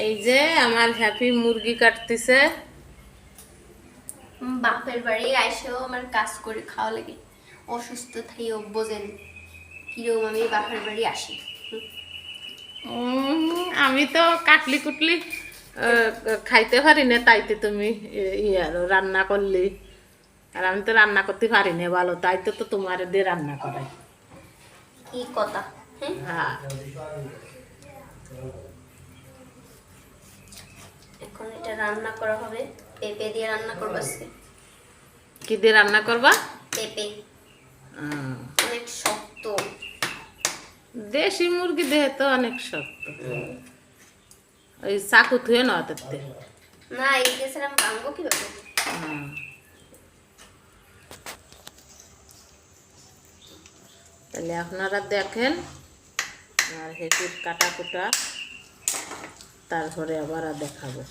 এই যে আমার হ্যাপি মুরগি কাটতেছে। বাপের বাড়ি আইসেও আমার কাজ করে খাওয়া লাগে, অসুস্থ থাইও বোঝেন কিরকম আমি বাপের বাড়ি আসি। আমি তো কাটলি কুটলি খাইতে পারি না, তাইতে তুমি রান্না করলি। আর আমি তো রান্না করতে পারি না ভালো, তাই তো তোমার দিয়ে রান্না করাই। কি কথা? হ্যাঁ, এখন এটা রান্না করা হবে, পেঁপে দিয়ে রান্না করবো আজকে। কি দিয়ে রান্না করবা? পেঁপে অনেক শক্ত। দেশি মুরগি দেহে তো অনেক শক্ত। ওই চাকু থুয়ে না তাতে। না, এই গেছে আমি ভাঙবো কিভাবে? তাহলে আপনারা দেখেন আর হেঁটির কাটা কুটা, তারপরে আবার দেখাবো।